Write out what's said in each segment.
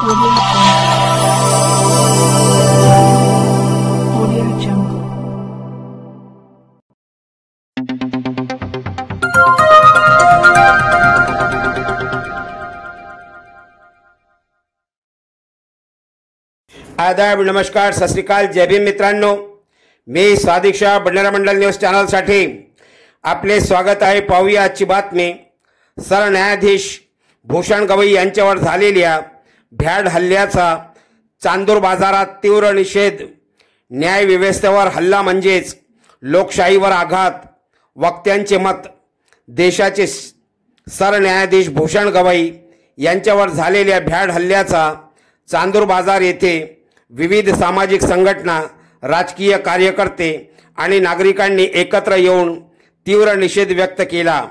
आदाब, नमस्कार, सत श्री अकाल, जय भीम मित्रांनो. मी सादिक शाह, भंडारा मंडल न्यूज चॅनलसाठी आपले स्वागत आहे. पाहूया आजची बातमी. सरन्यायाधीश भूषण गवई यांच्यावर झालेल्या भ्याड हल्ल्याचा चांदूर बाजारात तीव्र निषेध. न्यायव्यवस्थेवर हल्ला म्हणजेच लोकशाहीवर आघात. वक्त्यांचे मत. देशाचे सरन्यायाधीश भूषण गवई यांच्यावर झालेल्या भ्याड हल्ल्याचा चांदूर बाजार येथे विविध सामाजिक संघटना, राजकीय कार्यकर्ते आणि नागरिकांनी एकत्र येऊन तीव्र निषेध व्यक्त केला.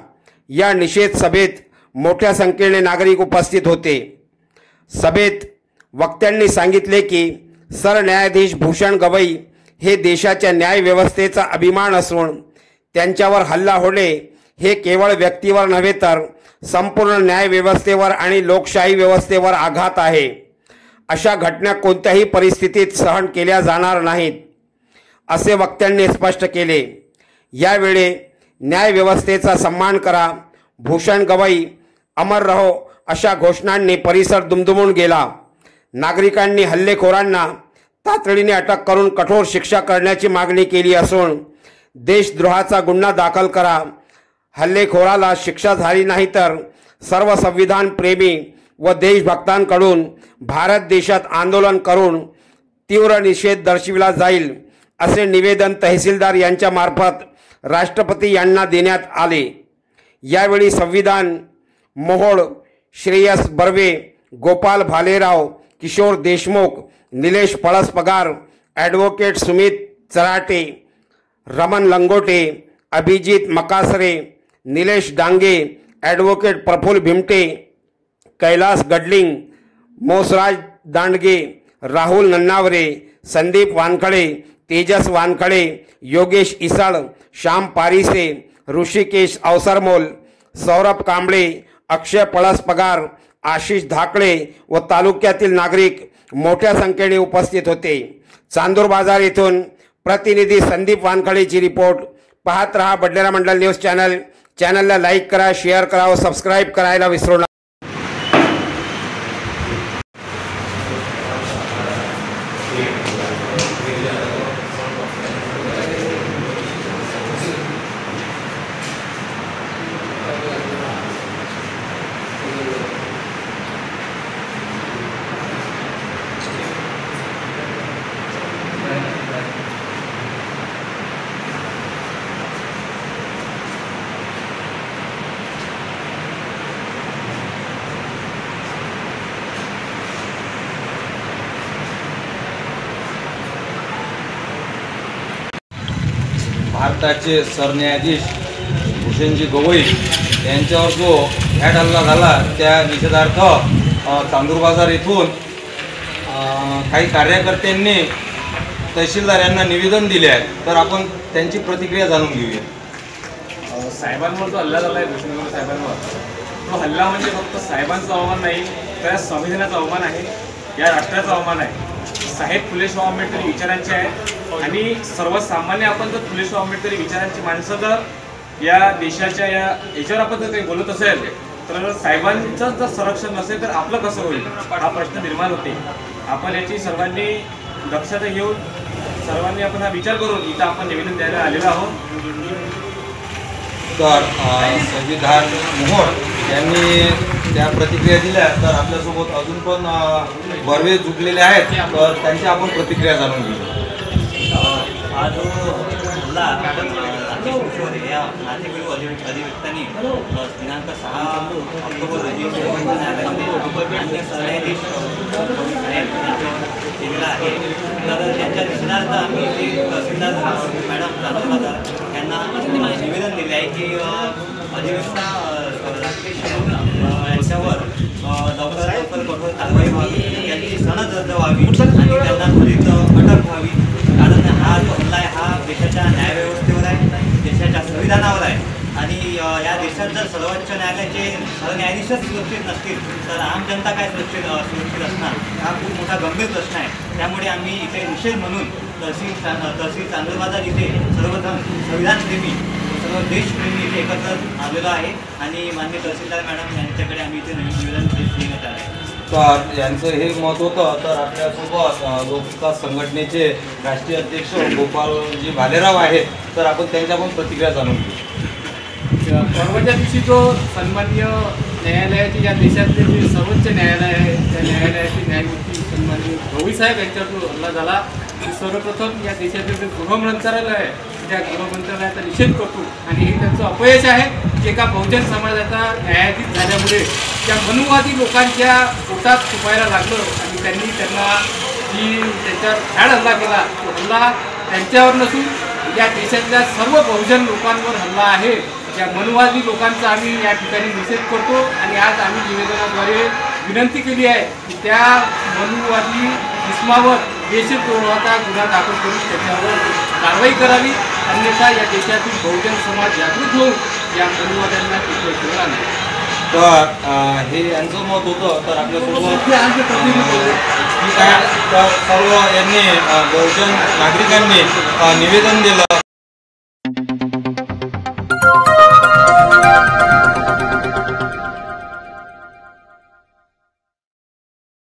या निषेध सभेत मोठ्या संख्येने नागरिक उपस्थित होते. सभेत वक्त्यांनी सांगितले की सरन्यायाधीश भूषण गवई हे देशाच्या न्यायव्यवस्थेचा अभिमान असून त्यांच्यावर हल्ला होणे हे केवळ व्यक्तीवर नव्हे तर संपूर्ण न्यायव्यवस्थेवर आणि लोकशाही व्यवस्थेवर आघात आहे. अशा घटना कोणत्याही परिस्थितीत सहन केल्या जाणार नाहीत, असे वक्त्यांनी स्पष्ट केले. यावेळी न्यायव्यवस्थेचा सन्मान करा, भूषण गवई अमर रहो अशा घोषणांनी परिसर दुमदुमून गेला. नागरिकांनी हल्लेखोरांना तातडीने अटक करून कठोर शिक्षा करण्याची मागणी केली असून देशद्रोहाचा गुन्हा दाखल करा. हल्लेखोराला शिक्षा झाली नाही तर सर्व संविधान प्रेमी व देशभक्तांकडून भारत देशात आंदोलन करून तीव्र निषेध दर्शविला जाईल, असे निवेदन तहसीलदार यांच्या मार्फत राष्ट्रपती यांना देण्यात आले. यावेळी संविधान मोहोळ, श्रेयस बर्वे, गोपाल भालेराव, किशोर देशमुख, निलेश पळसपगार, ॲडव्होकेट सुमित चराटे, रमन लंगोटे, अभिजित मकासरे, निलेश डांगे, ॲडव्होकेट प्रफुल्ल भिमटे, कैलास गडलिंग, मोसराज दांडगे, राहुल नन्नावरे, संदीप वानखडे, तेजस वानखडे, योगेश इसळ, श्याम पारिसे, ऋषिकेश अवसरमोल, सौरभ कांबळे, अक्षय पळसपगार, आशिष धाकळे व तालुक्यातील नागरिक मोठ्या संख्येने उपस्थित होते. चांदूर बाजार येथून प्रतिनिधी संदीप वानखडेची रिपोर्ट. पाहत रहा भंडारा मंडल न्यूज चॅनल. चॅनलला लाईक करा, शेअर करा व सबस्क्राईब करायला विसरू नका. भारताचे सरन्यायाधीश भूषणजी गवई यांच्यावर जो भ्याड हल्ला झाला त्या निषेधार्थ चांदूर बाजार येथून काही कार्यकर्त्यांनी तहसीलदार यांना निवेदन दिले आहे. तर आपण त्यांची प्रतिक्रिया जाणून घेऊया. साहेबांवर जो हल्ला झाला आहे भूषण गवई साहेबांवर, तो हल्ला म्हणजे फक्त साहेबांचा अवमान नाही, तर संविधानाचा अवमान आहे, या राष्ट्राचा अवमान आहे. साहेब फुले शाहू आंबेडकरी विचारांचे आहेत आणि सर्वसामान्य आपण जर फुले शाहू आंबेडकरी विचारांची माणसं जर या देशाच्या याच्यावर आपण जर काही बोलत असेल तर साहेबांचं जर संरक्षण नसेल तर आपलं कसं होईल, हा प्रश्न निर्माण होते. आपण याची सर्वांनी दक्षता घेऊन सर्वांनी आपण हा विचार करून इथं आपण निवेदन द्यायला आलेलो आहोत. तर संविधान मोहोळ यांनी त्या प्रतिक्रिया दिल्या. तर आपल्यासोबत अजून पण बर्वे जुटलेले आहेत, तर त्यांची आपण प्रतिक्रिया जाणून घेऊ. हा जो हल्ला या नातेवाईक अधिवेशनाने दिनांक 6 ऑक्टोबर रोजी न्यायालयामध्ये सरन्यायाधीश केलेला आहे. तर त्यांच्या निषेधार्थ आम्ही तहसीलदार मॅडम चांदूरबाजार यांना निवेदन दिले आहे की अधिवेशना यांच्यावर लवकरात लवकर कठोर कारवाई व्हावी, यांची सनद रद्द व्हावी आणि त्यांना त्वरित अटक व्हावी. कारण हा जो हल्ला आहे हा देशाच्या न्यायव्यवस्थेवर आहे, देशाच्या संविधानावर आहे आणि या देशात देशात जर सर्वोच्च न्यायालयाचे सरन्यायाधीशच सुरक्षित नसतील तर आम जनता काय सुरक्षित असणार, हा खूप मोठा गंभीर प्रश्न आहे. त्यामुळे आम्ही इथे निषेध म्हणून तहसील चांदूरबाजार इथे सर्वजण संविधानप्रेमी, सर्व देशप्रेमी इथे एकत्र आलेलो आहे आणि माननीय तहसीलदार मॅडम यांच्याकडे आम्ही इथे नवीन निवेदन देण्यात आलं आहे. तर यांचं हे मत होतं. तर आपल्यासोबत लोकविकास संघटनेचे राष्ट्रीय अध्यक्ष गोपालजी भालेराव आहेत. तर आपण त्यांच्या पण प्रतिक्रिया जाणून घेऊ. परवाच्या दिवशी जो सन्माननीय न्यायालयाचे या देशातले जे सर्वोच्च न्यायालय आहे त्या न्यायालयाचे न्यायमूर्ती सन्माननीय गवई साहेब यांच्यावर जो हल्ला झाला, की सर्वप्रथम या देशातील जे गृहमंत्रालय आहे त्या गृहमंत्रालयाचा निषेध करतो आणि हे त्यांचं अपयश आहे की एका बहुजन समाजाचा न्यायाधीश झाल्यामुळे त्या मनुवादी लोकांच्या पोटात छुपायला लागलं आणि त्यांना त्यांच्यावर भ्याड हल्ला केला. तो हल्ला त्यांच्यावर नसून या देशातल्या सर्व बहुजन लोकांवर हल्ला आहे. या मनुवादी लोकांचा आम्ही या ठिकाणी निषेध करतो आणि आज आम्ही निवेदनाद्वारे विनंती केली आहे की त्या मनुवादी इसमावर देशद्रोहाचा गुन्हा दाखल करून त्याच्यावर कारवाई करावी, अन्यथा या देशातील बहुजन समाज जागृत होऊन या मनुवाद्यांना तिथे आणले. तर हे यांचं मत होतं. तर आपल्यासोबत सर्व यांनी बहुजन नागरिकांनी निवेदन दिलं.